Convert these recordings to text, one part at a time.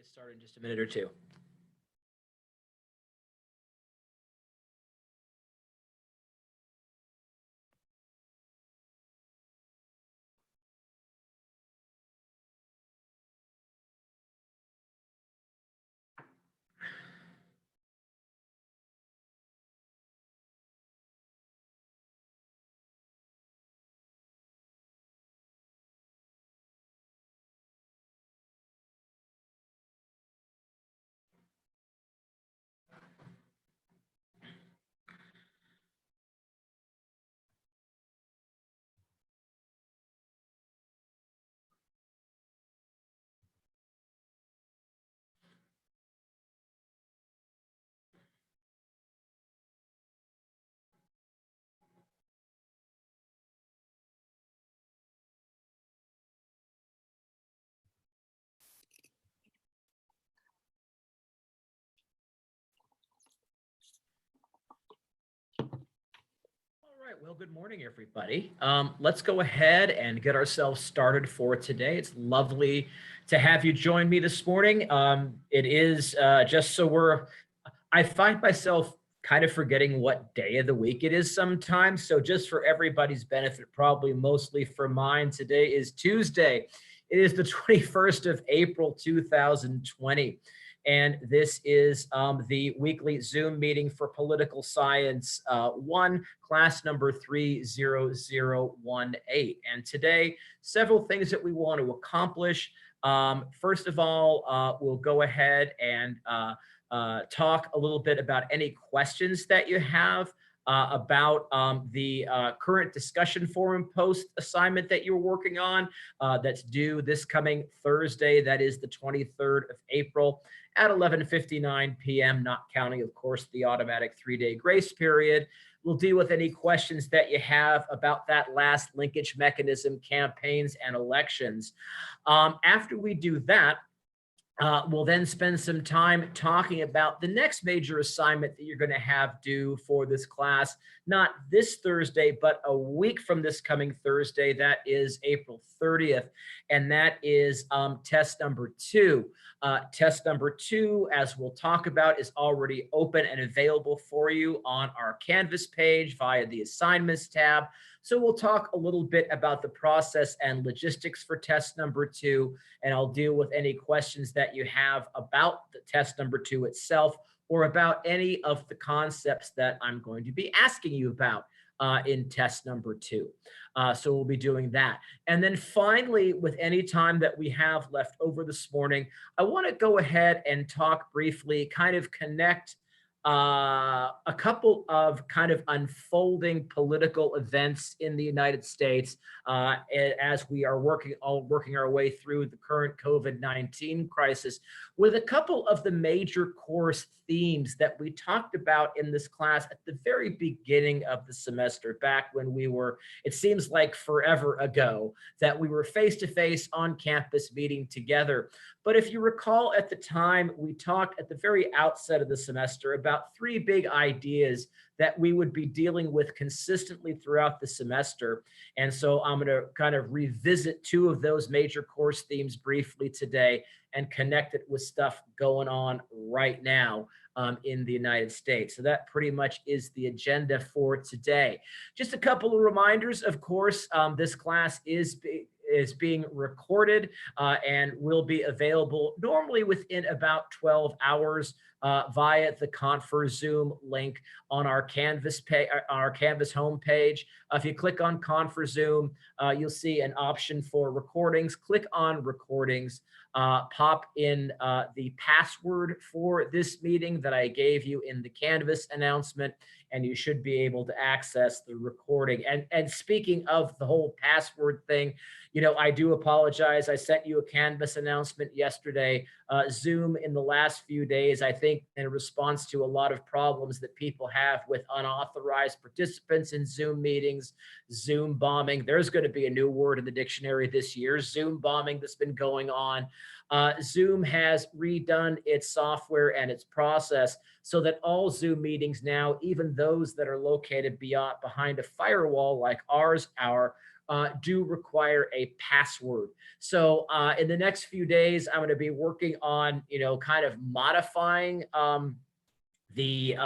get started in just a minute or two. All right, well, good morning, everybody. Let's go ahead and get ourselves started for today. It's lovely to have you join me this morning. It is just so I find myself kind of forgetting what day of the week it is sometimes. So just for everybody's benefit, probably mostly for mine, today is Tuesday. It is the 21st of April, 2020. And this is the weekly Zoom meeting for Political Science 1, class number 30018. And today, several things that we want to accomplish. First of all, we'll go ahead and talk a little bit about any questions that you have about the current discussion forum post assignment that you're working on that's due this coming Thursday. That is the 23rd of April at 11:59 p.m., not counting, of course, the automatic 3-day grace period. We'll deal with any questions that you have about that last linkage mechanism, campaigns, and elections. After we do that, we'll then spend some time talking about the next major assignment that you're going to have due for this class, not this Thursday, but a week from this coming Thursday. That is April 30th, and that is test number 2. Test number 2, as we'll talk about, is already open and available for you on our Canvas page via the Assignments tab. So we'll talk a little bit about the process and logistics for test number 2, and I'll deal with any questions that you have about the test number 2 itself or about any of the concepts that I'm going to be asking you about in test number 2. So we'll be doing that. And then finally, with any time that we have left over this morning, I want to go ahead and talk briefly, kind of connect a couple of kind of unfolding political events in the United States as we are working our way through the current COVID-19 crisis, with a couple of the major course themes that we talked about in this class at the very beginning of the semester, back when we were, it seems like forever ago, that we were face-to-face on campus meeting together. But if you recall, at the time, we talked at the very outset of the semester about 3 big ideas that we would be dealing with consistently throughout the semester. And so I'm going to kind of revisit 2 of those major course themes briefly today and connect it with stuff going on right now in the United States. So that pretty much is the agenda for today. Just a couple of reminders. Of course, this class is being recorded and will be available normally within about 12 hours via the Confer Zoom link on our Canvas page, our Canvas homepage. If you click on Confer Zoom, you'll see an option for recordings. Click on recordings, pop in the password for this meeting that I gave you in the Canvas announcement, and you should be able to access the recording. And speaking of the whole password thing, you know, I do apologize. I sent you a Canvas announcement yesterday. Zoom in the last few days, I think in response to a lot of problems that people have with unauthorized participants in Zoom meetings, Zoom bombing. There's going to be a new word in the dictionary this year, Zoom bombing, that's been going on. Zoom has redone its software and its process so that all Zoom meetings now, even those that are located behind a firewall like ours are, do require a password. So in the next few days, I'm going to be working on, kind of modifying the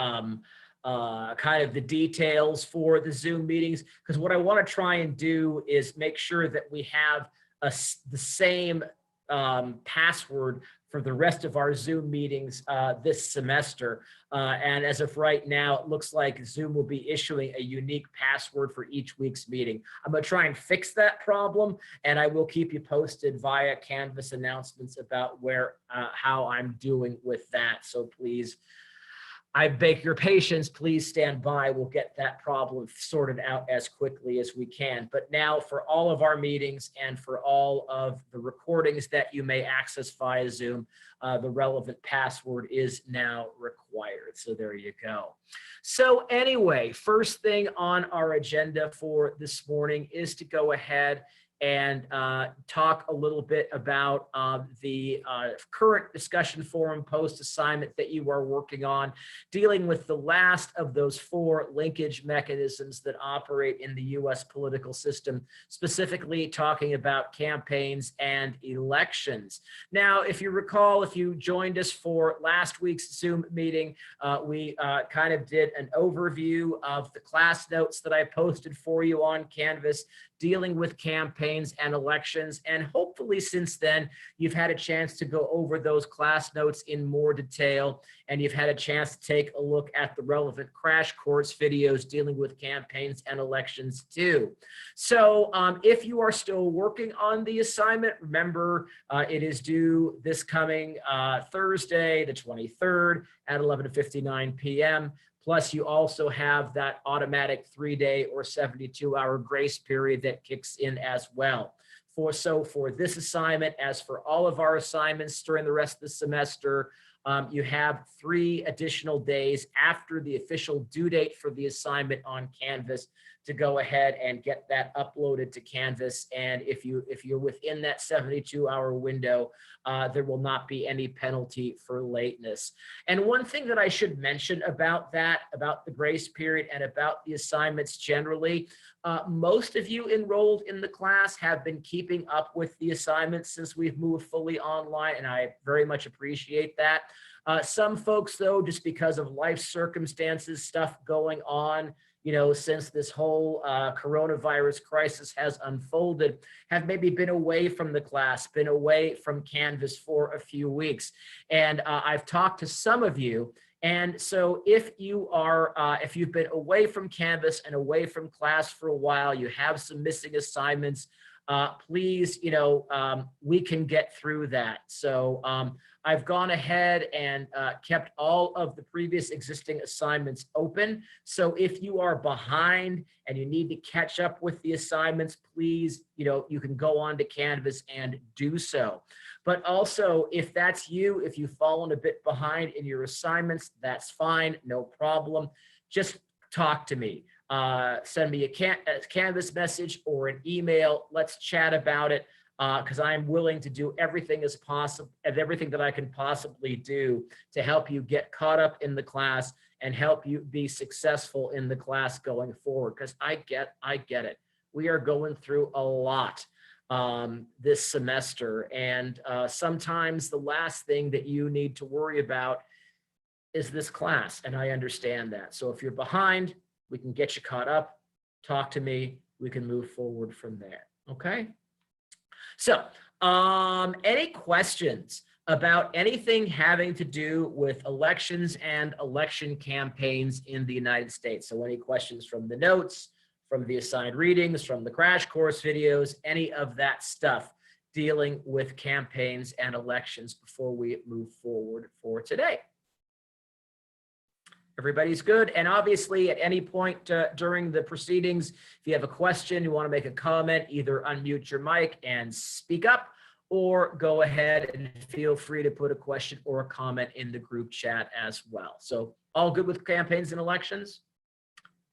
kind of the details for the Zoom meetings, because what I want to try and do is make sure that we have the same password for the rest of our Zoom meetings this semester. And as of right now, it looks like Zoom will be issuing a unique password for each week's meeting. I'm going to try and fix that problem, and I will keep you posted via Canvas announcements about how I'm doing with that. So please, I beg your patience, please stand by. We'll get that problem sorted out as quickly as we can. But now for all of our meetings and for all of the recordings that you may access via Zoom, the relevant password is now required. So there you go. So anyway, first thing on our agenda for this morning is to go ahead and talk a little bit about the current discussion forum post assignment that you are working on, dealing with the last of those 4 linkage mechanisms that operate in the US political system, specifically talking about campaigns and elections. Now, if you recall, if you joined us for last week's Zoom meeting, we kind of did an overview of the class notes that I posted for you on Canvas, dealing with campaigns and elections. And hopefully since then, you've had a chance to go over those class notes in more detail, and you've had a chance to take a look at the relevant crash course videos dealing with campaigns and elections too. So if you are still working on the assignment, remember it is due this coming Thursday, the 23rd at 11:59 p.m. Plus, you also have that automatic 3-day or 72-hour grace period that kicks in as well. For this assignment, as for all of our assignments during the rest of the semester, you have 3 additional days after the official due date for the assignment on Canvas to go ahead and get that uploaded to Canvas. And if you're within that 72-hour window, there will not be any penalty for lateness. And one thing that I should mention about the grace period and about the assignments generally, most of you enrolled in the class have been keeping up with the assignments since we've moved fully online, and I very much appreciate that. Some folks, though, just because of life circumstances, stuff going on, since this whole coronavirus crisis has unfolded, have maybe been away from the class, been away from Canvas for a few weeks. And I've talked to some of you. And so if you've been away from Canvas and away from class for a while, you have some missing assignments, please, we can get through that. So I've gone ahead and kept all of the previous existing assignments open. So if you are behind and you need to catch up with the assignments, please, you can go on to Canvas and do so. But also, if that's you, if you've fallen a bit behind in your assignments, that's fine, no problem. Just talk to me. Send me a Canvas message or an email. Let's chat about it, because I'm willing to do everything that I can possibly do to help you get caught up in the class and help you be successful in the class going forward. Because I get it. We are going through a lot this semester, and sometimes the last thing that you need to worry about is this class, and I understand that. So if you're behind, we can get you caught up. Talk to me. We can move forward from there. Okay. So any questions about anything having to do with elections and election campaigns in the United States? So any questions from the notes, from the assigned readings, from the crash course videos, any of that stuff dealing with campaigns and elections before we move forward for today? Everybody's good. And obviously at any point during the proceedings, if you have a question, you want to make a comment, either unmute your mic and speak up, or go ahead and feel free to put a question or a comment in the group chat as well. So all good with campaigns and elections?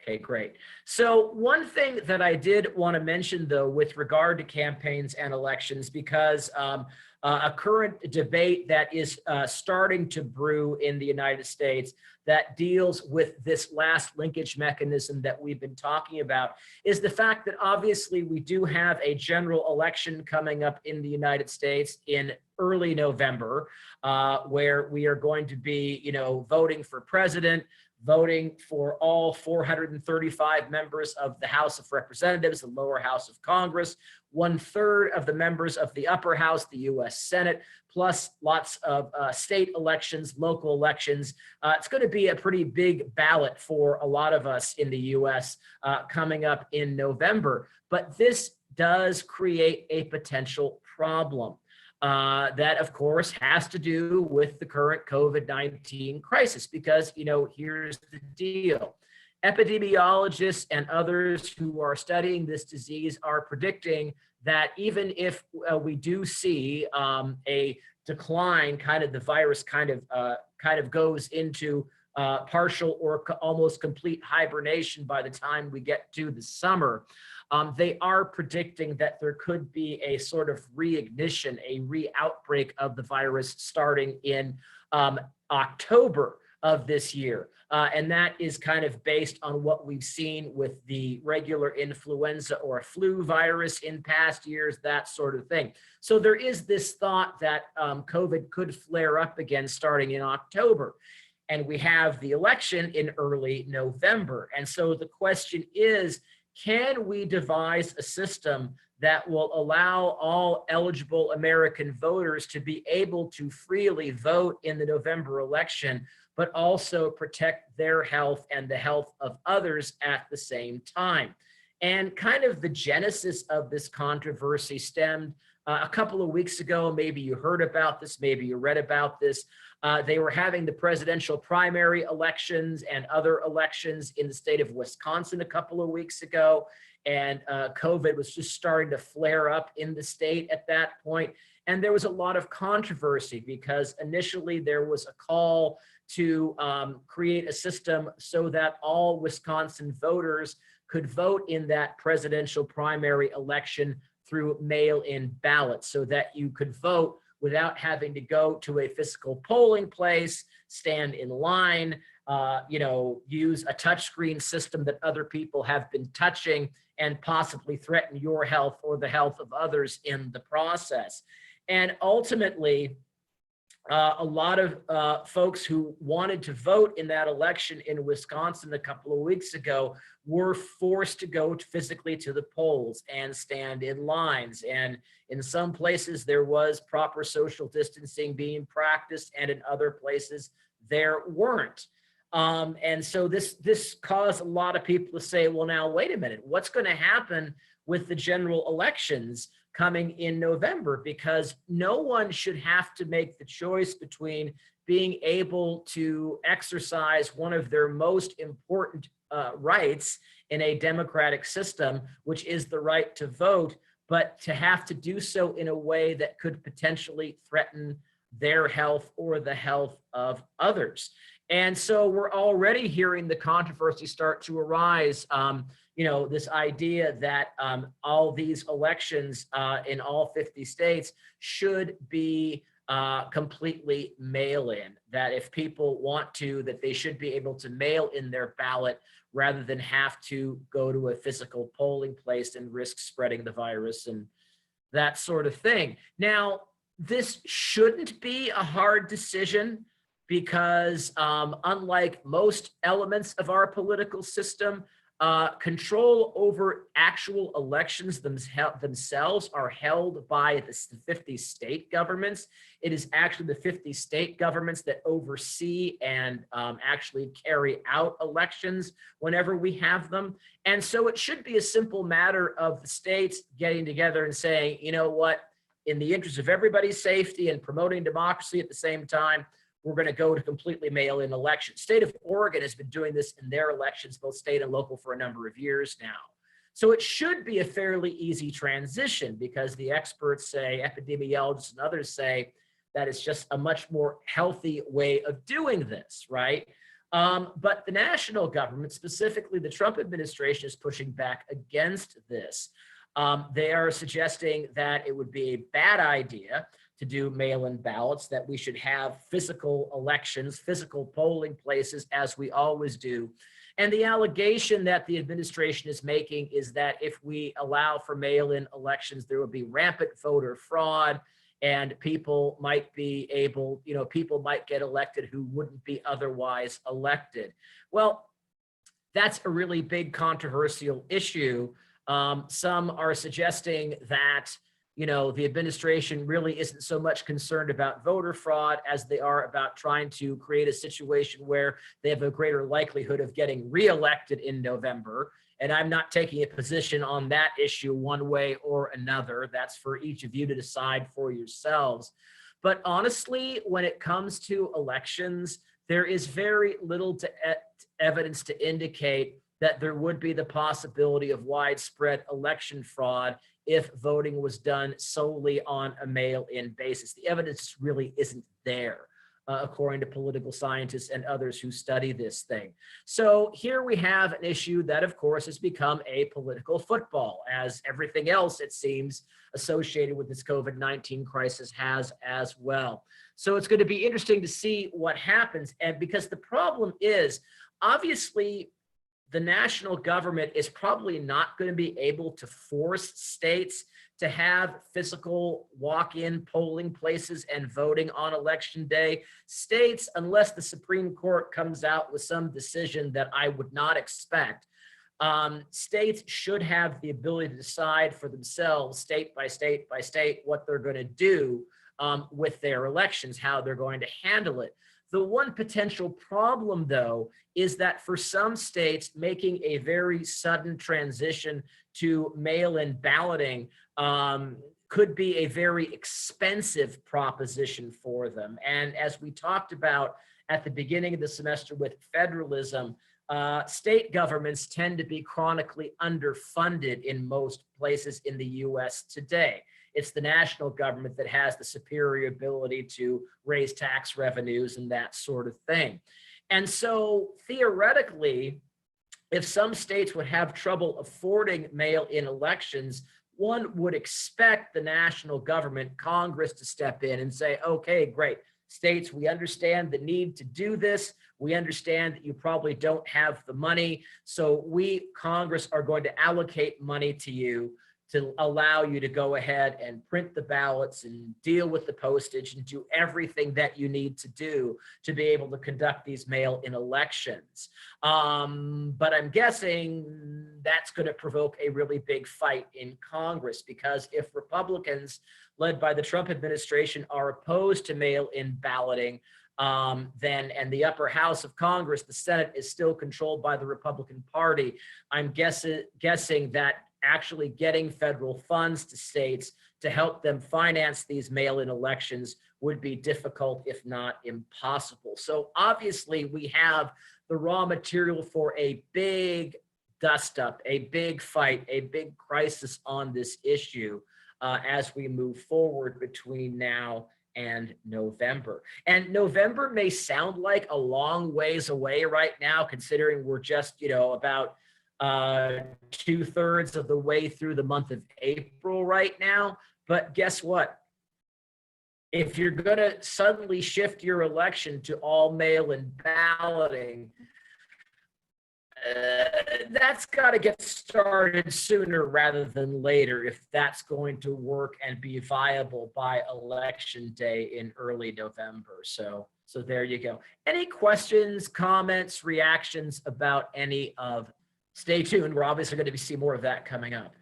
Okay, great. So one thing that I did want to mention, though, with regard to campaigns and elections, because a current debate that is starting to brew in the United States that deals with this last linkage mechanism that we've been talking about is the fact that obviously we do have a general election coming up in the United States in early November, where we are going to be, voting for president, voting for all 435 members of the House of Representatives, the lower house of Congress, 1/3 of the members of the upper house, the US Senate, plus lots of state elections, local elections. It's going to be a pretty big ballot for a lot of us in the US coming up in November. But this does create a potential problem. That, of course, has to do with the current COVID-19 crisis, because, here's the deal. Epidemiologists and others who are studying this disease are predicting that even if we do see a decline, the virus kind of goes into partial or almost complete hibernation by the time we get to the summer. They are predicting that there could be a sort of reignition, a re-outbreak of the virus starting in October of this year. And that is kind of based on what we've seen with the regular influenza or flu virus in past years, that sort of thing. So there is this thought that COVID could flare up again starting in October. And we have the election in early November. And so the question is, can we devise a system that will allow all eligible American voters to be able to freely vote in the November election, but also protect their health and the health of others at the same time? And kind of the genesis of this controversy stemmed a couple of weeks ago. Maybe you heard about this, maybe you read about this. They were having the presidential primary elections and other elections in the state of Wisconsin a couple of weeks ago. And COVID was just starting to flare up in the state at that point. And there was a lot of controversy because initially there was a call to create a system so that all Wisconsin voters could vote in that presidential primary election through mail-in ballots, so that you could vote without having to go to a physical polling place, stand in line, use a touchscreen system that other people have been touching and possibly threaten your health or the health of others in the process. And ultimately, a lot of folks who wanted to vote in that election in Wisconsin a couple of weeks ago were forced to go physically to the polls and stand in lines. And in some places, there was proper social distancing being practiced, and in other places, there weren't. And so this caused a lot of people to say, well, now, wait a minute, what's going to happen with the general elections coming in November? Because no one should have to make the choice between being able to exercise one of their most important rights in a democratic system, which is the right to vote, but to have to do so in a way that could potentially threaten their health or the health of others. And so we're already hearing the controversy start to arise. This idea that all these elections in all 50 states should be completely mail-in, that if people want to, that they should be able to mail in their ballot rather than have to go to a physical polling place and risk spreading the virus and that sort of thing. Now, this shouldn't be a hard decision because unlike most elements of our political system, control over actual elections themselves are held by the 50 state governments. It is actually the 50 state governments that oversee and actually carry out elections whenever we have them. And so it should be a simple matter of the states getting together and saying, you know what, in the interest of everybody's safety and promoting democracy at the same time, we're going to go to completely mail-in elections. State of Oregon has been doing this in their elections, both state and local, for a number of years now. So it should be a fairly easy transition because the experts say, epidemiologists and others say, that it's just a much more healthy way of doing this, right? But the national government, specifically the Trump administration, is pushing back against this. They are suggesting that it would be a bad idea to do mail-in ballots, that we should have physical elections, physical polling places, as we always do. And the allegation that the administration is making is that if we allow for mail-in elections, there will be rampant voter fraud, and people might be able, people might get elected who wouldn't be otherwise elected. Well, that's a really big controversial issue. Some are suggesting that, the administration really isn't so much concerned about voter fraud as they are about trying to create a situation where they have a greater likelihood of getting reelected in November. And I'm not taking a position on that issue one way or another. That's for each of you to decide for yourselves. But honestly, when it comes to elections, there is very little evidence to indicate that there would be the possibility of widespread election fraud if voting was done solely on a mail-in basis. The evidence really isn't there, according to political scientists and others who study this thing. So here we have an issue that, of course, has become a political football, as everything else, it seems, associated with this COVID-19 crisis has as well. So it's going to be interesting to see what happens. And because the problem is, obviously, the national government is probably not going to be able to force states to have physical walk-in polling places and voting on election day. States, unless the Supreme Court comes out with some decision that I would not expect, states should have the ability to decide for themselves, state by state by state, what they're going to do with their elections, how they're going to handle it. The one potential problem, though, is that for some states, making a very sudden transition to mail-in balloting could be a very expensive proposition for them. And as we talked about at the beginning of the semester with federalism, state governments tend to be chronically underfunded in most places in the US today. It's the national government that has the superior ability to raise tax revenues and that sort of thing. And so theoretically, if some states would have trouble affording mail-in elections, one would expect the national government, Congress, to step in and say, okay, great. States, we understand the need to do this. We understand that you probably don't have the money. So we, Congress, are going to allocate money to you to allow you to go ahead and print the ballots and deal with the postage and do everything that you need to do to be able to conduct these mail-in elections. But I'm guessing that's going to provoke a really big fight in Congress, because if Republicans led by the Trump administration are opposed to mail-in balloting, and the upper house of Congress, the Senate, is still controlled by the Republican Party, I'm guessing that actually getting federal funds to states to help them finance these mail-in elections would be difficult, if not impossible. So obviously we have the raw material for a big dust-up, a big fight, a big crisis on this issue as we move forward between now and November. And November may sound like a long ways away right now, considering we're just, about 2/3 of the way through the month of April right now. But guess what? If you're going to suddenly shift your election to all mail-in balloting, that's got to get started sooner rather than later if that's going to work and be viable by election day in early November. So there you go. Any questions, comments, reactions about any of? Stay tuned. We're obviously going to see more of that coming up.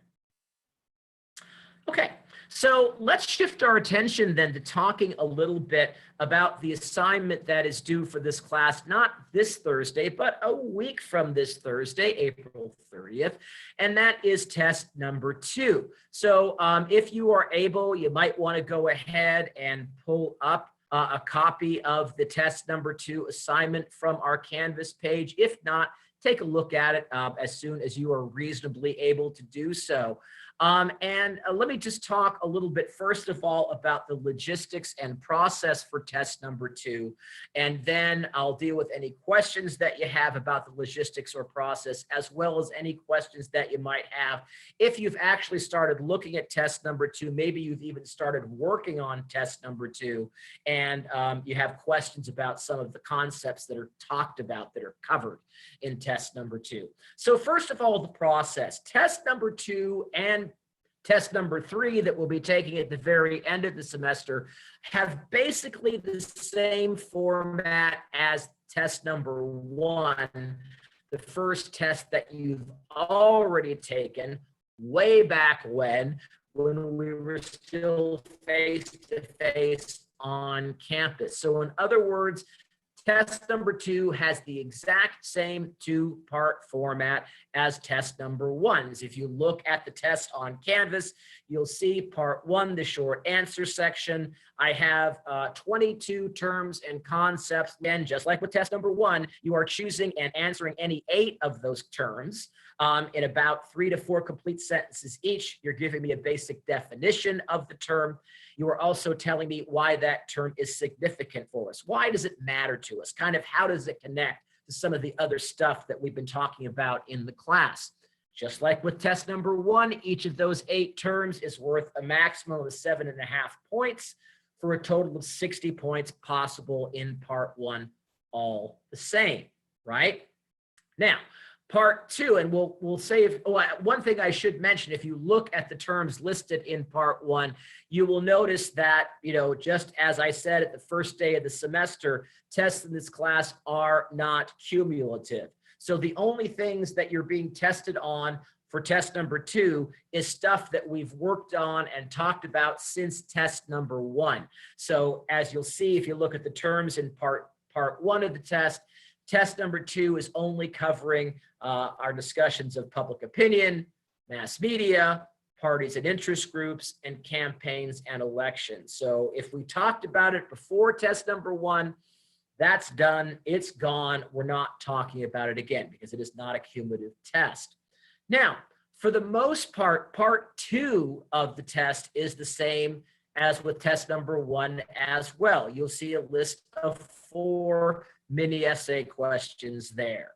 Okay, so let's shift our attention then to talking a little bit about the assignment that is due for this class, not this Thursday, but a week from this Thursday, April 30th, and that is test number 2. So if you are able, you might want to go ahead and pull up a copy of the test number 2 assignment from our Canvas page. If not, take a look at it as soon as you are reasonably able to do so. Let me just talk a little bit, first of all, about the logistics and process for test number 2. And then I'll deal with any questions that you have about the logistics or process, as well as any questions that you might have. If you've actually started looking at test number 2, maybe you've even started working on test number 2, and you have questions about some of the concepts that are talked about that are covered in test number 2. So first of all, the process. Test number 2 and test number 3 that we'll be taking at the very end of the semester have basically the same format as test number 1, the first test that you've already taken way back when we were still face-to-face on campus. So in other words, test number 2 has the exact same 2-part format as test number 1. If you look at the test on Canvas, you'll see part 1, the short answer section. I have 22 terms and concepts. And just like with test number 1, you are choosing and answering any 8 of those terms in about 3 to 4 complete sentences each. You're giving me a basic definition of the term. You are also telling me why that term is significant for us. Why does it matter to us? Kind of how does it connect to some of the other stuff that we've been talking about in the class? Just like with test number 1, each of those 8 terms is worth a maximum of 7.5 points for a total of 60 points possible in part 1, all the same, right? Now, part 2, and we'll say, one thing I should mention, if you look at the terms listed in part 1, you will notice that, just as I said at the first day of the semester, tests in this class are not cumulative. So the only things that you're being tested on for test number 2 is stuff that we've worked on and talked about since test number 1. So as you'll see, if you look at the terms in part 1 of the test, test number 2 is only covering our discussions of public opinion, mass media, parties and interest groups, and campaigns and elections. So if we talked about it before test number 1, that's done, it's gone. We're not talking about it again because it is not a cumulative test. Now, for the most part, part 2 of the test is the same as with test number 1 as well. You'll see a list of 4 mini essay questions there.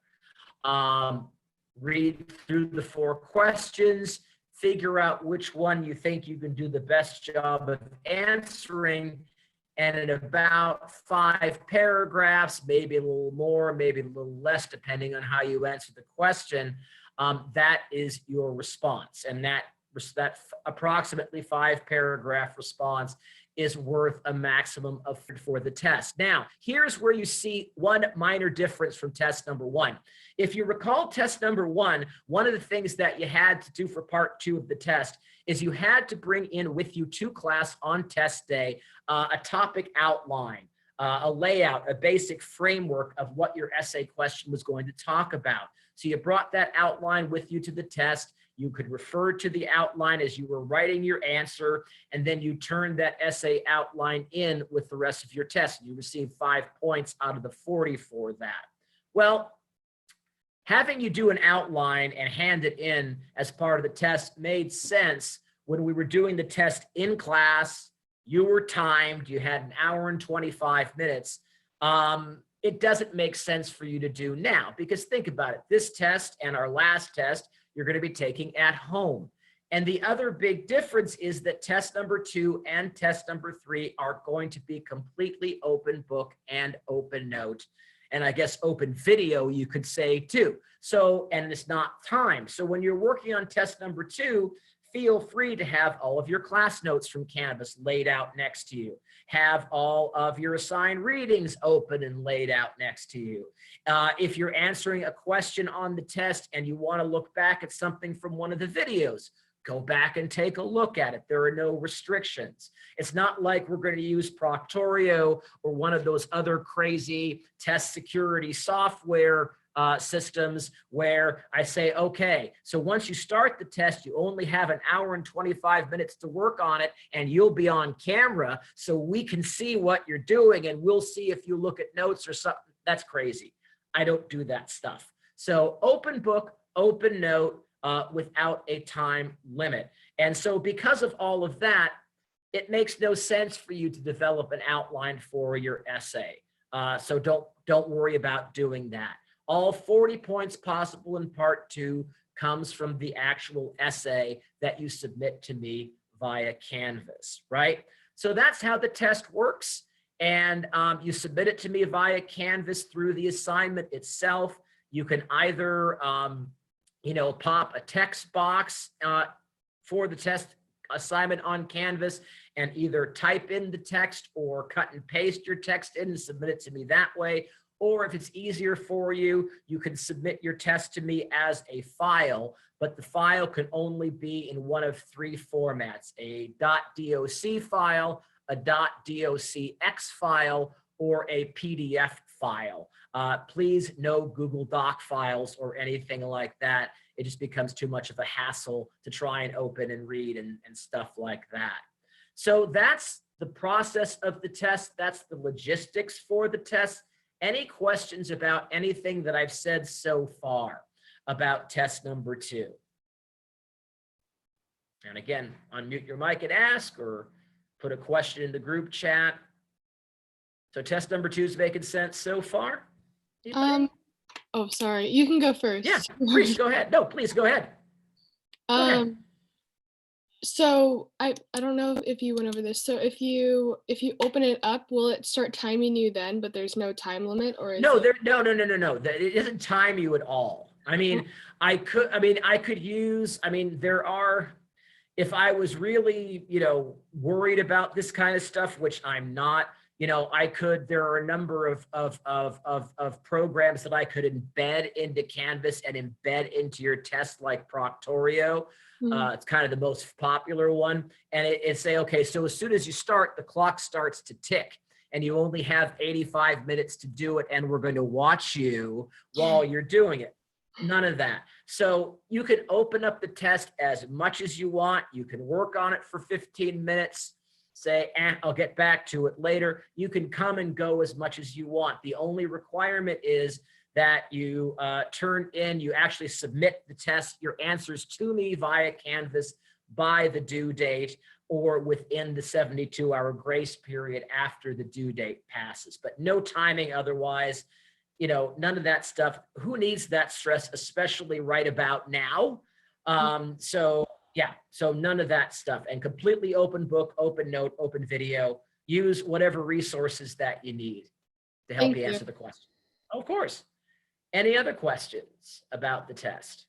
Read through the 4 questions, figure out which one you think you can do the best job of answering, and in about 5 paragraphs, maybe a little more, maybe a little less, depending on how you answer the question, that is your response. And that approximately 5-paragraph response is worth a maximum of for the test. Now, here's where you see one minor difference from test number 1. If you recall test number 1, one of the things that you had to do for part 2 of the test is you had to bring in with you to class on test day a topic outline, a layout, a basic framework of what your essay question was going to talk about. So you brought that outline with you to the test. You could refer to the outline as you were writing your answer, and then you turned that essay outline in with the rest of your test. You received 5 points out of the 40 for that. Well, having you do an outline and hand it in as part of the test made sense when we were doing the test in class. You were timed, you had 1 hour and 25 minutes. It doesn't make sense for you to do now, because think about it, this test and our last test, you're going to be taking at home. And the other big difference is that test number 2 and test number 3 are going to be completely open book and open note. And I guess open video, you could say too. So, and it's not timed. So when you're working on test number 2, feel free to have all of your class notes from Canvas laid out next to you. Have all of your assigned readings open and laid out next to you. If you're answering a question on the test and you want to look back at something from one of the videos, go back and take a look at it. There are no restrictions. It's not like we're going to use Proctorio or one of those other crazy test security software systems where I say, okay, so once you start the test, you only have 1 hour and 25 minutes to work on it, and you'll be on camera so we can see what you're doing, and we'll see if you look at notes or something. That's crazy. I don't do that stuff. So open book, open note, without a time limit. And so because of all of that, it makes no sense for you to develop an outline for your essay. So don't worry about doing that. All 40 points possible in part 2 comes from the actual essay that you submit to me via Canvas, right? So that's how the test works. And you submit it to me via Canvas through the assignment itself. You can either, pop a text box for the test assignment on Canvas and either type in the text or cut and paste your text in and submit it to me that way. Or if it's easier for you, you can submit your test to me as a file, but the file can only be in one of 3 formats: a .doc file, a .docx file, or a PDF file. Please no Google Doc files or anything like that. It just becomes too much of a hassle to try and open and read and stuff like that. So that's the process of the test. That's the logistics for the test. Any questions about anything that I've said so far about test number 2? And again, unmute your mic and ask, or put a question in the group chat. So test number 2 is making sense so far? Anybody? Oh, sorry. You can go first. Yeah, please go ahead. No, please go ahead. Go ahead. So I don't know if you went over this. So if you open it up, will it start timing you then, but there's no time limit, or is no, it... no. It doesn't time you at all. I mean, I could use, there are, if I was really, worried about this kind of stuff, which I'm not, there are a number of programs that I could embed into Canvas and embed into your test, like Proctorio. It's kind of the most popular one. And it say, okay, so as soon as you start, the clock starts to tick and you only have 85 minutes to do it. And we're going to watch you while you're doing it. None of that. So you can open up the test as much as you want. You can work on it for 15 minutes, say, I'll get back to it later. You can come and go as much as you want. The only requirement is that you you actually submit the test, your answers to me via Canvas by the due date or within the 72-hour grace period after the due date passes, but no timing otherwise. None of that stuff. Who needs that stress, especially right about now? So none of that stuff, and completely open book, open note, open video. Use whatever resources that you need to help you answer the question. Of course. Any other questions about the test?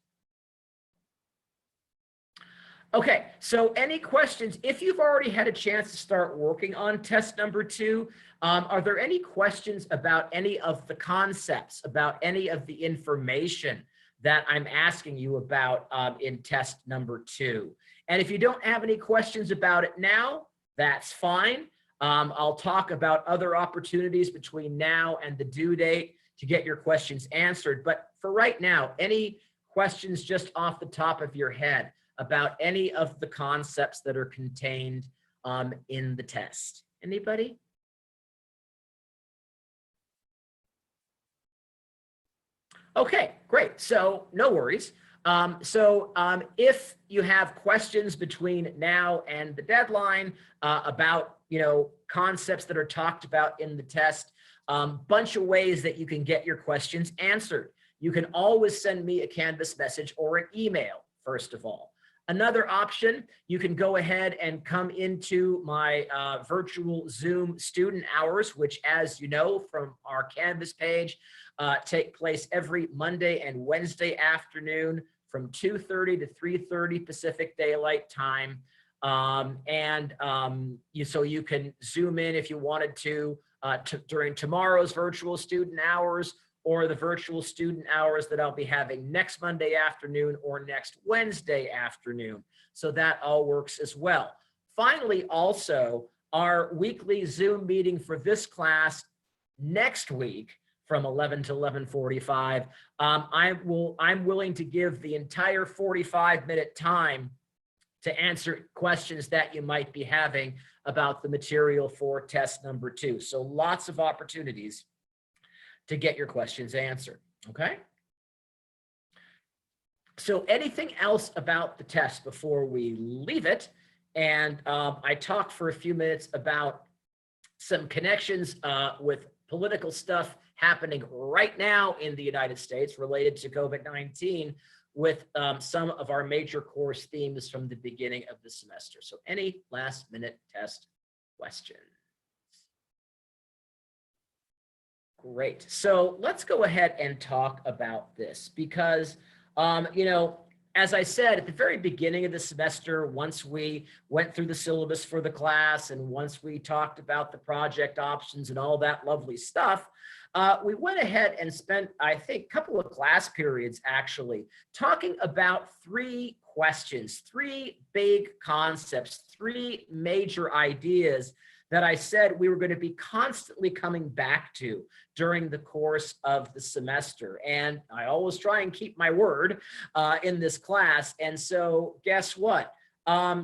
Okay, so any questions? If you've already had a chance to start working on test number 2, are there any questions about any of the concepts, about any of the information that I'm asking you about in test number 2? And if you don't have any questions about it now, that's fine. I'll talk about other opportunities between now and the due date to get your questions answered. But for right now, any questions just off the top of your head about any of the concepts that are contained in the test? Anybody? Okay, great. So no worries. If you have questions between now and the deadline about concepts that are talked about in the test, bunch of ways that you can get your questions answered. You can always send me a Canvas message or an email, first of all. Another option, you can go ahead and come into my virtual Zoom student hours, which, as you know from our Canvas page, take place every Monday and Wednesday afternoon from 2:30 to 3:30 Pacific Daylight Time. So you can Zoom in if you wanted to during tomorrow's virtual student hours, or the virtual student hours that I'll be having next Monday afternoon or next Wednesday afternoon. So that all works as well. Finally, also, our weekly Zoom meeting for this class next week from 11 to 11:45, I'm willing to give the entire 45-minute time to answer questions that you might be having about the material for test number 2. So lots of opportunities to get your questions answered, okay? So anything else about the test before we leave it? And I talked for a few minutes about some connections with political stuff happening right now in the United States related to COVID-19 with some of our major course themes from the beginning of the semester. So any last minute test questions? Great. So let's go ahead and talk about this because, you know, as I said at the very beginning of the semester, once we went through the syllabus for the class and once we talked about the project options and all that lovely stuff, we went ahead and spent, I think, a couple of class periods actually talking about three questions, three big concepts, three major ideas that I said we were going to be constantly coming back to during the course of the semester. And I always try and keep my word in this class. And so guess what?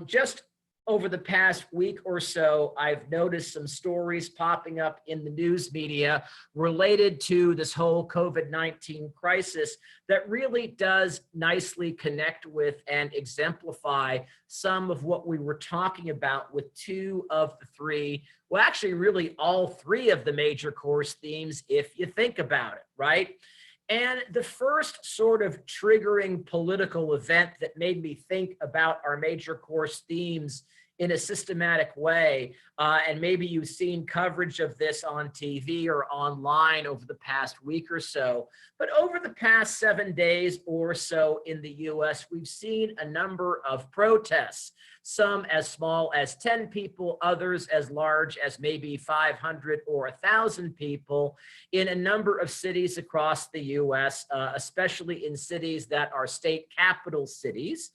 Just over the past week or so, I've noticed some stories popping up in the news media related to this whole COVID-19 crisis that really does nicely connect with and exemplify some of what we were talking about with two of the three, well, actually really all three of the major course themes, if you think about it, right? And the first sort of triggering political event that made me think about our major course themes in a systematic way, and maybe you've seen coverage of this on TV or online over the past week or so, but over the past 7 days or so in the US, we've seen a number of protests, some as small as 10 people, others as large as maybe 500 or 1,000 people in a number of cities across the US, especially in cities that are state capital cities,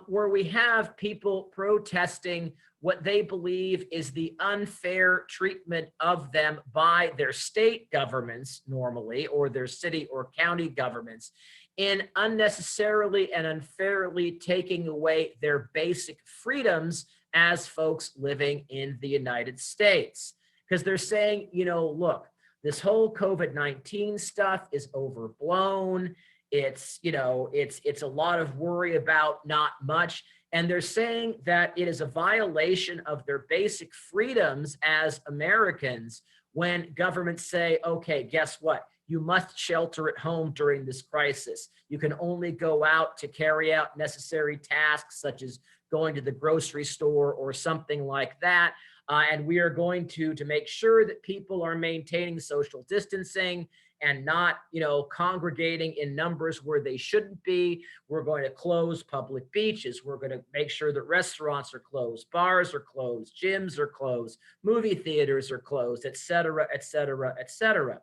where we have people protesting what they believe is the unfair treatment of them by their state governments normally, or their city or county governments, in unnecessarily and unfairly taking away their basic freedoms as folks living in the United States. Because they're saying, you know, look, this whole COVID-19 stuff is overblown. It's, you know, it's a lot of worry about not much. And they're saying that it is a violation of their basic freedoms as Americans when governments say, okay, guess what? You must shelter at home during this crisis. You can only go out to carry out necessary tasks such as going to the grocery store or something like that. And we are going to make sure that people are maintaining social distancing and not, you know, congregating in numbers where they shouldn't be. We're going to close public beaches. We're going to make sure that restaurants are closed, bars are closed, gyms are closed, movie theaters are closed, et cetera, et cetera, et cetera.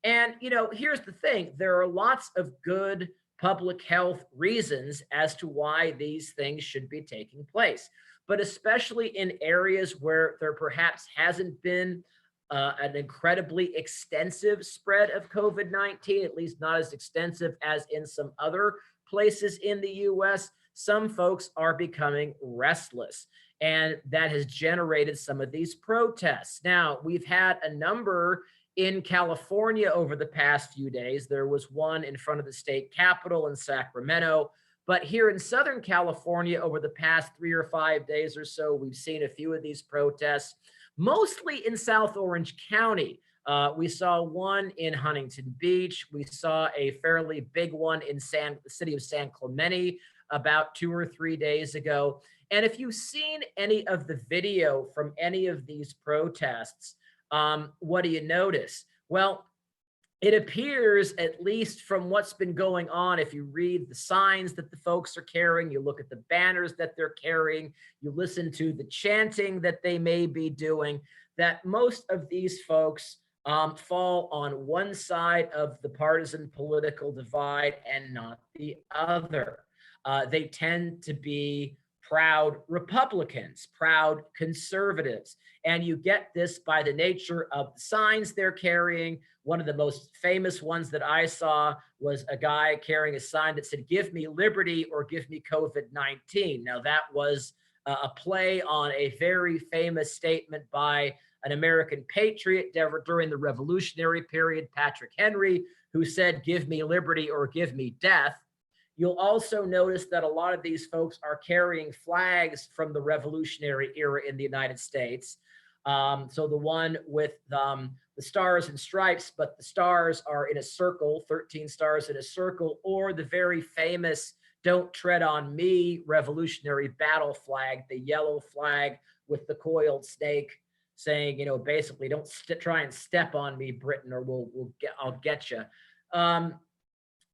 And, you know, here's the thing. There are lots of good public health reasons as to why these things should be taking place, but especially in areas where there perhaps hasn't been an incredibly extensive spread of COVID-19, at least not as extensive as in some other places in the US, some folks are becoming restless. And that has generated some of these protests. Now, we've had a number in California over the past few days. There was one in front of the state capitol in Sacramento. But here in Southern California, over the past 3 or 5 days or so, we've seen a few of these protests, mostly in South Orange County. We saw one in Huntington Beach. We saw a fairly big one in the city of San Clemente about 2 or 3 days ago. And if you've seen any of the video from any of these protests, what do you notice? Well, it appears, at least from what's been going on, if you read the signs that the folks are carrying, you look at the banners that they're carrying, you listen to the chanting that they may be doing, that most of these folks fall on one side of the partisan political divide and not the other. They tend to be proud Republicans, proud conservatives. And you get this by the nature of the signs they're carrying. One of the most famous ones that I saw was a guy carrying a sign that said, "Give me liberty or give me COVID-19." Now that was a play on a very famous statement by an American patriot during the Revolutionary period, Patrick Henry, who said, "Give me liberty or give me death." You'll also notice that a lot of these folks are carrying flags from the Revolutionary era in the United States. So the one with the stars and stripes, but the stars are in a circle, 13 stars in a circle, or the very famous "Don't Tread on Me" Revolutionary battle flag, the yellow flag with the coiled snake saying, basically, don't try and step on me, Britain, or I'll get you.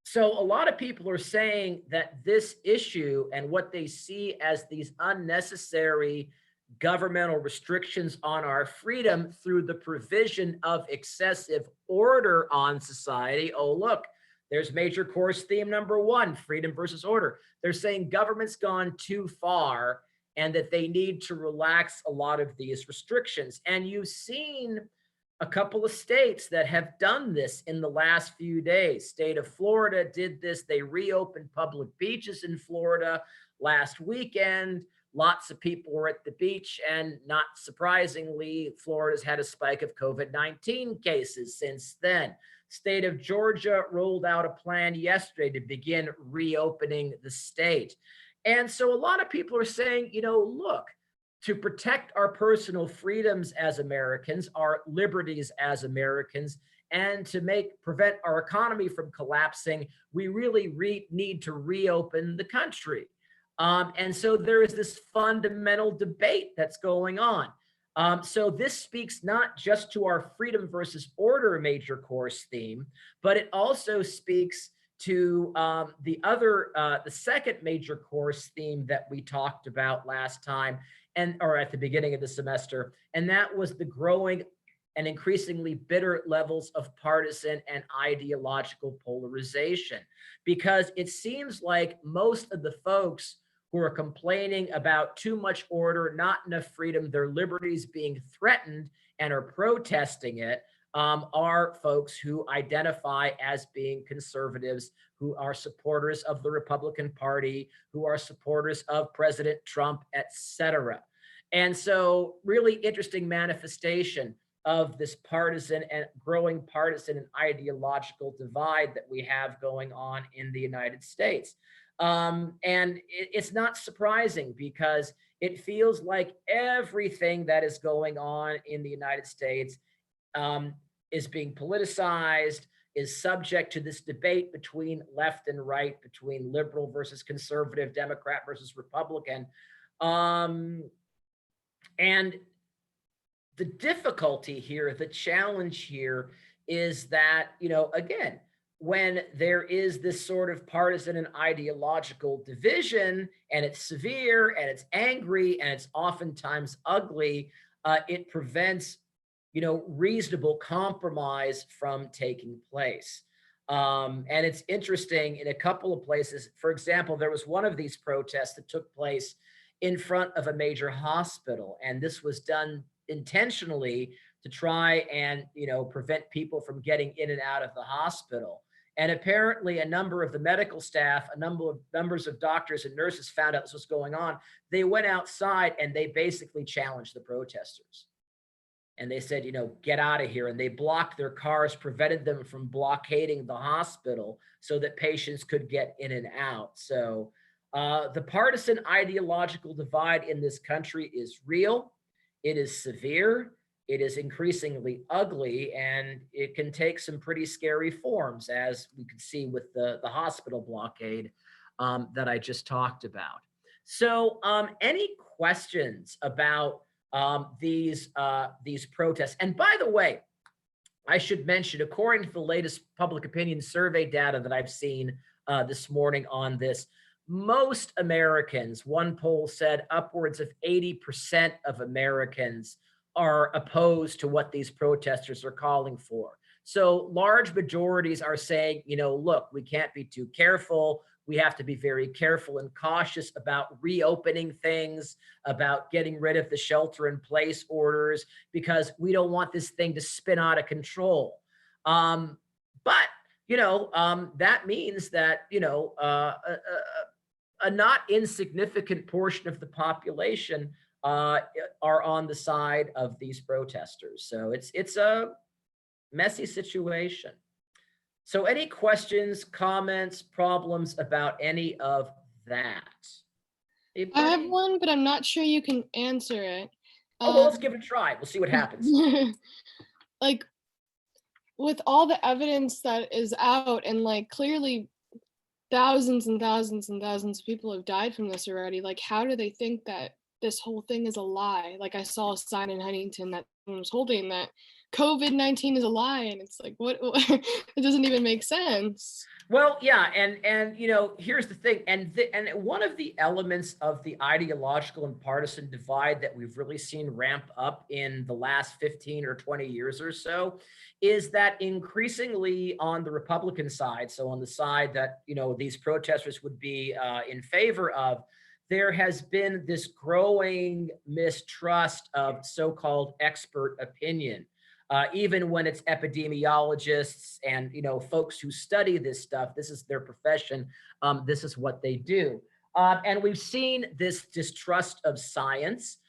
So a lot of people are saying that this issue and what they see as these unnecessary governmental restrictions on our freedom through the provision of excessive order on society. Oh, look, there's major course theme number 1, freedom versus order. They're saying government's gone too far and that they need to relax a lot of these restrictions. And you've seen a couple of states that have done this in the last few days. State of Florida did this. They reopened public beaches in Florida last weekend. Lots of people were at the beach, and not surprisingly, Florida's had a spike of COVID-19 cases since then. State of Georgia rolled out a plan yesterday to begin reopening the state. And so a lot of people are saying, look, to protect our personal freedoms as Americans, our liberties as Americans, and to prevent our economy from collapsing, we really need to reopen the country. And so there is this fundamental debate that's going on. So this speaks not just to our freedom versus order major course theme, but it also speaks to the second major course theme that we talked about last time, or at the beginning of the semester, and that was the growing and increasingly bitter levels of partisan and ideological polarization. Because it seems like most of the folks who are complaining about too much order, not enough freedom, their liberties being threatened, and are protesting it, are folks who identify as being conservatives, who are supporters of the Republican Party, who are supporters of President Trump, etc. And so really interesting manifestation of this partisan and growing partisan and ideological divide that we have going on in the United States. And it's not surprising, because it feels like everything that is going on in the United States is being politicized, is subject to this debate between left and right, between liberal versus conservative, Democrat versus Republican. And the difficulty here, the challenge here is that, again, when there is this sort of partisan and ideological division, and it's severe and it's angry and it's oftentimes ugly, it prevents reasonable compromise from taking place. And it's interesting in a couple of places. For example, there was one of these protests that took place in front of a major hospital, and this was done intentionally to try and prevent people from getting in and out of the hospital. And apparently a number of the medical staff, numbers of doctors and nurses found out this was going on. They went outside and they basically challenged the protesters. And they said, get out of here. And they blocked their cars, prevented them from blockading the hospital so that patients could get in and out. So the partisan ideological divide in this country is real. It is severe. It is increasingly ugly, and it can take some pretty scary forms, as we could see with the hospital blockade that I just talked about. So any questions about these protests? And by the way, I should mention, according to the latest public opinion survey data that I've seen this morning on this, most Americans, one poll said upwards of 80% of Americans are opposed to what these protesters are calling for. So large majorities are saying, look, we can't be too careful. We have to be very careful and cautious about reopening things, about getting rid of the shelter in place orders, because we don't want this thing to spin out of control. But that means that, a not insignificant portion of the population are on the side of these protesters. So it's a messy situation. So any questions, comments, problems about any of that? I have Anybody? one, but I'm not sure you can answer it. Oh, well, let's Um, give it a try. We'll see what happens. like with all the evidence that is out and like clearly thousands and thousands and thousands of people have died from this already, like how do they think that this whole thing is a lie? Like I saw a sign in Huntington that someone was holding that COVID-19 is a lie, and it's like what it doesn't even make sense. Well, yeah, and you know, here's the thing, and one of the elements of the ideological and partisan divide that we've really seen ramp up in the last 15 or 20 years or so is that increasingly on the Republican side, so on the side that, you know, these protesters would be in favor of, there has been this growing mistrust of so-called expert opinion. Even when it's epidemiologists and, you know, folks who study this stuff, this is their profession, this is what they do. And we've seen this distrust of science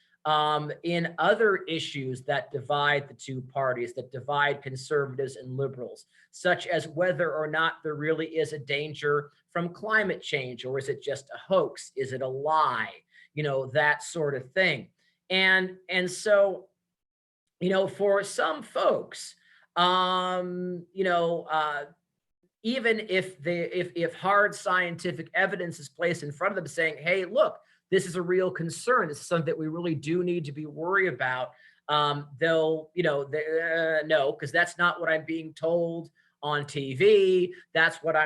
in other issues that divide the two parties, that divide conservatives and liberals, such as whether or not there really is a danger from climate change, or is it just a hoax? Is it a lie? You know, that sort of thing. And so, you know, for some folks, you know, even if hard scientific evidence is placed in front of them saying, hey, look, this is a real concern, this is something that we really do need to be worried about, they'll, you know, no, because that's not what I'm being told on TV. That's what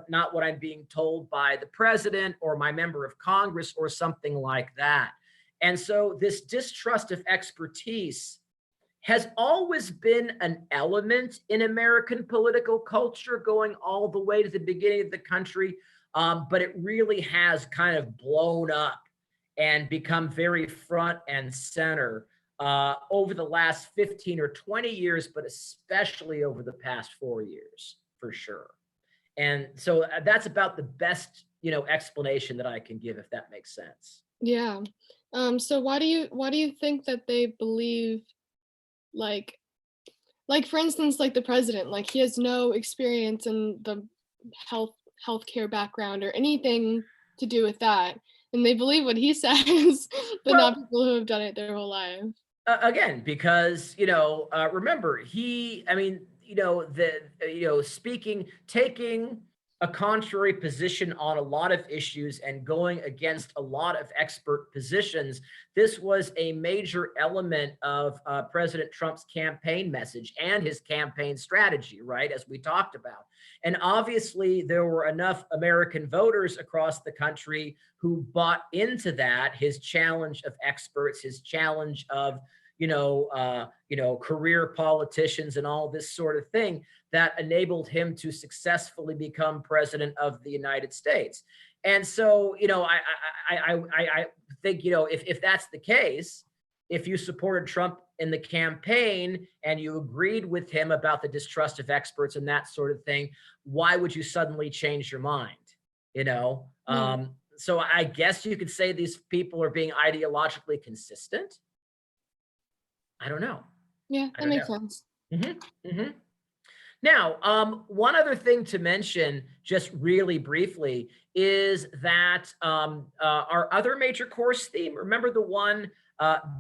not what I'm being told by the president or my member of Congress or something like that. And so this distrust of expertise has always been an element in American political culture going all the way to the beginning of the country. But it really has kind of blown up and become very front and center over the last 15 or 20 years, but especially over the past 4 years, for sure. And so that's about the best, you know, explanation that I can give, if that makes sense. Yeah. So why do you think that they believe like for instance, like the president, like he has no experience in the health healthcare background or anything to do with that, and they believe what he says, but not Well, people who have done it their whole life. again, because, you know, remember, I mean, you know, you know, taking a contrary position on a lot of issues and going against a lot of expert positions. This was a major element of President Trump's campaign message and his campaign strategy, right? As we talked about. And obviously, there were enough American voters across the country who bought into that, his challenge of experts, his challenge of, you know, career politicians and all this sort of thing that enabled him to successfully become president of the United States. And so, you know, I think, you know, if that's the case, if you supported Trump in the campaign and you agreed with him about the distrust of experts and that sort of thing, why would you suddenly change your mind? You know, Yeah. so I guess you could say these people are being ideologically consistent. I don't know. Yeah, I that don't makes know. sense. Now, one other thing to mention, just really briefly, is that our other major course theme, remember the one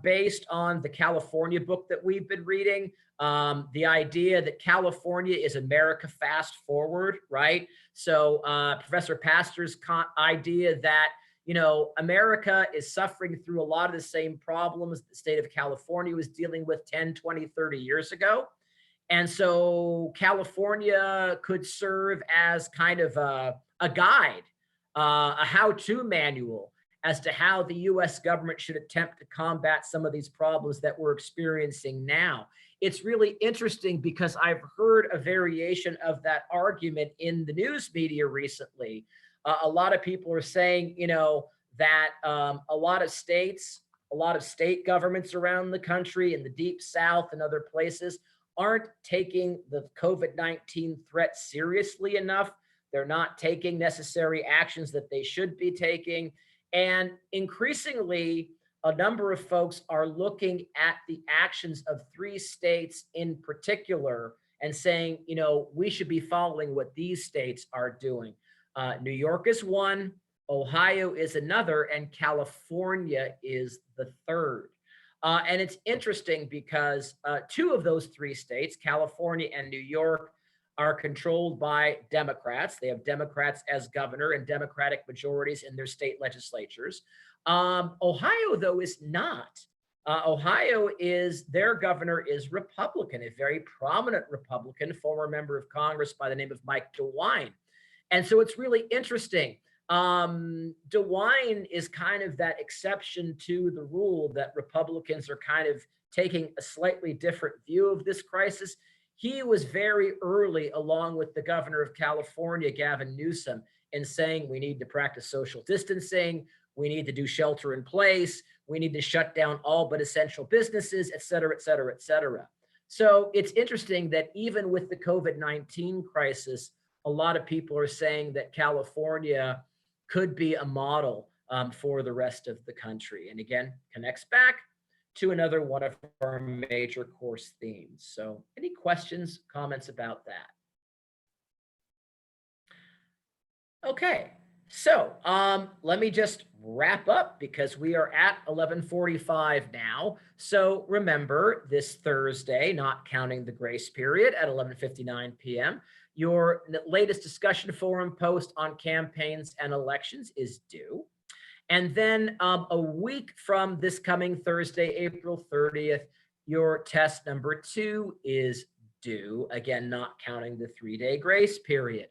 based on the California book that we've been reading, the idea that California is America fast forward, right? So Professor Pastor's idea that, you know, America is suffering through a lot of the same problems the state of California was dealing with 10, 20, 30 years ago. And so California could serve as kind of a guide, a how-to manual as to how the US government should attempt to combat some of these problems that we're experiencing now. It's really interesting because I've heard a variation of that argument in the news media recently. A lot of people are saying, you know, that a lot of states, a lot of state governments around the country in the deep South and other places aren't taking the COVID-19 threat seriously enough. They're not taking necessary actions that they should be taking. And increasingly, a number of folks are looking at the actions of three states in particular and saying, you know, we should be following what these states are doing. New York is one, Ohio is another, and California is the third. And it's interesting because two of those three states, California and New York, are controlled by Democrats. They have Democrats as governor and Democratic majorities in their state legislatures. Ohio, though, is not. Ohio is, their governor is Republican, a very prominent Republican, former member of Congress by the name of Mike DeWine. And so it's really interesting. DeWine is kind of that exception to the rule that Republicans are kind of taking a slightly different view of this crisis. He was very early, along with the governor of California, Gavin Newsom, in saying we need to practice social distancing, we need to do shelter in place, we need to shut down all but essential businesses, et cetera, et cetera, et cetera. So it's interesting that even with the COVID-19 crisis, a lot of people are saying that California could be a model for the rest of the country. And again, connects back to another one of our major course themes. So any questions, comments about that? Okay, so let me just wrap up because we are at 11:45 now. So remember, this Thursday, not counting the grace period, at 11:59 p.m., your latest discussion forum post on campaigns and elections is due. And then a week from this coming Thursday, April 30th, your test number 2 is due. Again, not counting the 3-day grace period.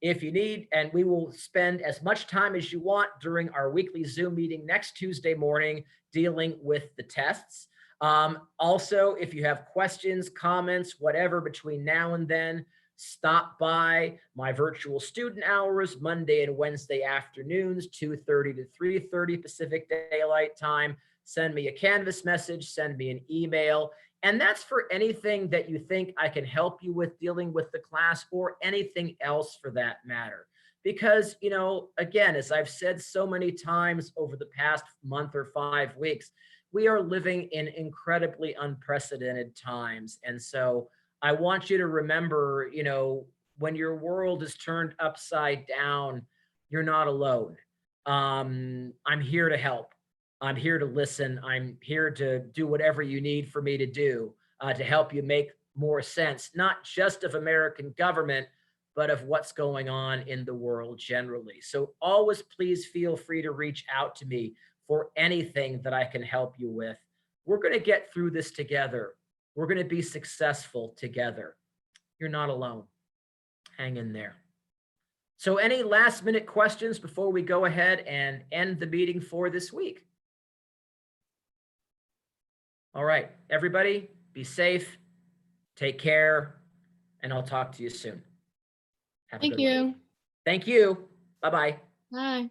If you need, and we will spend as much time as you want during our weekly Zoom meeting next Tuesday morning dealing with the tests. Also, if you have questions, comments, whatever between now and then, stop by my virtual student hours, Monday and Wednesday afternoons, 2:30 to 3:30 Pacific Daylight Time. Send me a Canvas message, send me an email. And that's for anything that you think I can help you with dealing with the class, or anything else for that matter. Because, you know, again, as I've said so many times over the past month or 5 weeks, we are living in incredibly unprecedented times. And so I want you to remember, you know, when your world is turned upside down, you're not alone. I'm here to help. I'm here to listen. I'm here to do whatever you need for me to do to help you make more sense, not just of American government, but of what's going on in the world generally. So always please feel free to reach out to me for anything that I can help you with. We're going to get through this together. We're going to be successful together. You're not alone. Hang in there. So any last minute questions before we go ahead and end the meeting for this week? All right, everybody, be safe, take care, and I'll talk to you soon. Have a Thank good one. you. Thank you. Bye-bye. Bye.